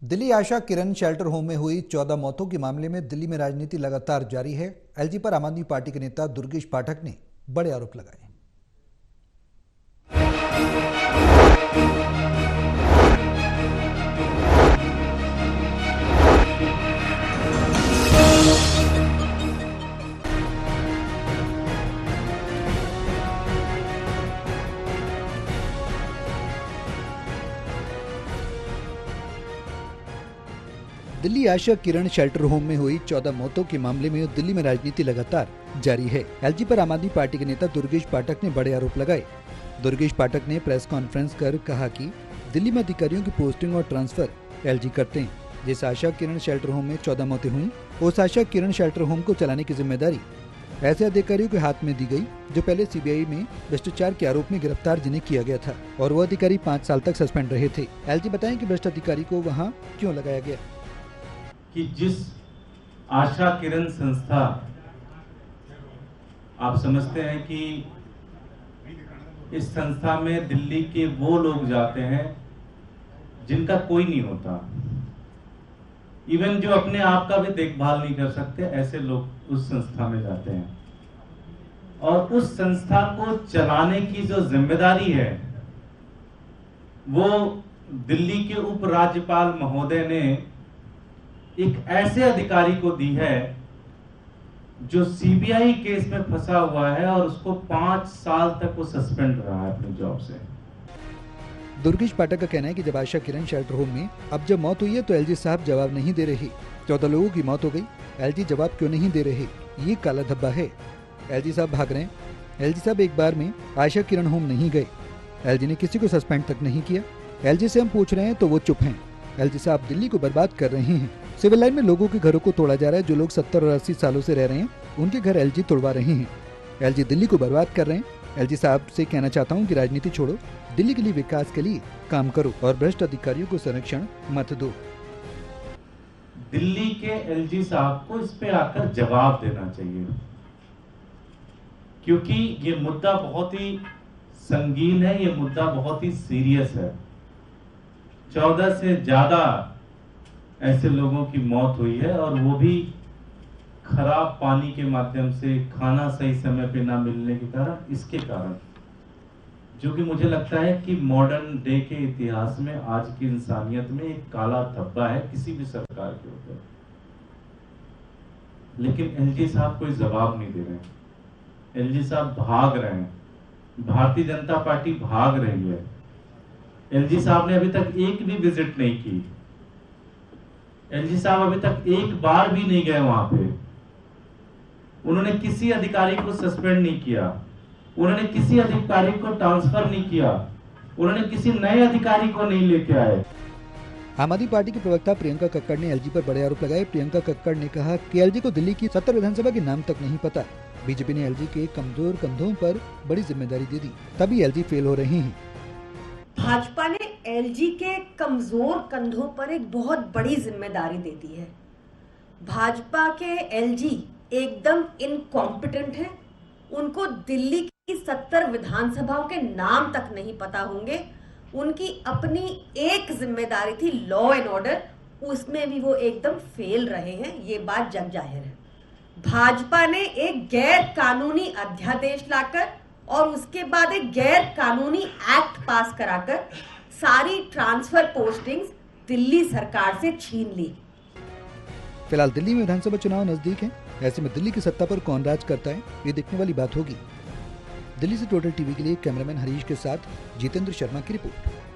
Delhi Asha Kiran shelter home में हुई 14 मौतों के मामले में दिल्ली में राजनीति लगातार जारी है। एलजी पर आम आदमी पार्टी के नेता दुर्गेश पाठक ने बड़े आरोप लगाए। दिल्ली आशा किरण शेल्टर होम में हुई 14 मौतों के मामले में दिल्ली में राजनीति लगातार जारी है। एलजी पर आम आदमी पार्टी के नेता दुर्गेश पाठक ने बड़े आरोप लगाए। दुर्गेश पाठक ने प्रेस कॉन्फ्रेंस कर कहा कि दिल्ली में अधिकारियों की पोस्टिंग और ट्रांसफर एलजी करते हैं। जिस आशा किरण शेल्टर होम में 14 मौतें हुई, उस आशा किरण शेल्टर होम को चलाने की जिम्मेदारी ऐसे अधिकारियों के हाथ में दी गई जो पहले सीबीआई में भ्रष्टाचार के आरोप में गिरफ्तार जिन्हें किया गया था और वो अधिकारी 5 साल तक सस्पेंड रहे थे। एलजी बताएं कि भ्रष्ट अधिकारी को वहाँ क्यों लगाया गया। कि जिस आशा किरण संस्था, आप समझते हैं कि इस संस्था में दिल्ली के वो लोग जाते हैं जिनका कोई नहीं होता, इवन जो अपने आप का भी देखभाल नहीं कर सकते, ऐसे लोग उस संस्था में जाते हैं। और उस संस्था को चलाने की जो जिम्मेदारी है वो दिल्ली के उपराज्यपाल महोदय ने एक ऐसे अधिकारी को दी है जो सीबीआई केस में फंसा हुआ है और उसको 5 साल तक वो सस्पेंड रहा है अपनी जॉब से। दुर्गेश पाठक का कहना है कि जब आशा किरण शेल्टर होम में अब जब मौत हुई है तो एलजी साहब जवाब नहीं दे रहे। 14 लोगों की मौत हो गई, एलजी जवाब क्यों नहीं दे रहे? ये काला धब्बा है। एलजी साहब भाग रहे हैं। एलजी साहब एक बार में आशा किरण होम नहीं गए। एलजी ने किसी को सस्पेंड तक नहीं किया। एलजी से हम पूछ रहे हैं तो वो चुप हैं। एलजी साहब दिल्ली को बर्बाद कर रहे हैं। सिविल लाइन में लोगों के घरों को तोड़ा जा रहा है। जो लोग 70 और 80 सालों से रह रहे हैं उनके घर एलजी तोड़वा रहे हैं। एलजी दिल्ली को बर्बाद कर रहे हैं। एलजी साहब से कहना चाहता हूं कि राजनीति छोड़ो, दिल्ली के लिए विकास के लिए काम करो और भ्रष्ट अधिकारियों को संरक्षण मत दो। दिल्ली के एलजी साहब को इस पे आकर जवाब देना चाहिए, क्योंकि ये मुद्दा बहुत ही संगीन है, ये मुद्दा बहुत ही सीरियस है। 14 से ज्यादा ऐसे लोगों की मौत हुई है और वो भी खराब पानी के माध्यम से, खाना सही समय पे ना मिलने के कारण, इसके कारण, जो कि मुझे लगता है कि मॉडर्न डे के इतिहास में, आज की इंसानियत में एक काला धब्बा है किसी भी सरकार के ऊपर। लेकिन एलजी साहब कोई जवाब नहीं दे रहे। एलजी साहब भाग रहे हैं, भारतीय जनता पार्टी भाग रही है। एलजी साहब ने अभी तक एक भी विजिट नहीं की। एलजी साहब अभी तक एक बार भी नहीं गए वहां पे। उन्होंने किसी अधिकारी को सस्पेंड नहीं किया, उन्होंने किसी अधिकारी को ट्रांसफर नहीं किया, उन्होंने किसी नए अधिकारी को नहीं लेके आए। आम आदमी पार्टी के प्रवक्ता प्रियंका कक्कड़ ने एलजी पर बड़े आरोप लगाए। प्रियंका कक्कड़ ने कहा कि एलजी को दिल्ली की 70 विधानसभा के नाम तक नहीं पता। बीजेपी ने एलजी के कमजोर कंधों पर बड़ी जिम्मेदारी दे दी, तभी एलजी फेल हो रहे हैं। भाजपा ने एलजी के कमजोर कंधों पर एक बहुत बड़ी जिम्मेदारी दे दी है। भाजपा के एलजी एकदम इनकॉम्पिटेंट हैं। उनको दिल्ली की 70 विधानसभाओं के नाम तक नहीं पता होंगे। उनकी अपनी एक जिम्मेदारी थी लॉ एंड ऑर्डर, उसमें भी वो एकदम फेल रहे हैं, ये बात जग जाहिर है। भाजपा ने एक गैर कानूनी अध्यादेश लाकर और उसके बाद एक गैर कानूनी एक्ट पास कराकर सारी ट्रांसफर पोस्टिंग्स दिल्ली सरकार से छीन ली। फिलहाल दिल्ली में विधानसभा चुनाव नजदीक है। ऐसे में दिल्ली की सत्ता पर कौन राज करता है, ये देखने वाली बात होगी। दिल्ली से टोटल टीवी के लिए कैमरामैन हरीश के साथ जितेंद्र शर्मा की रिपोर्ट।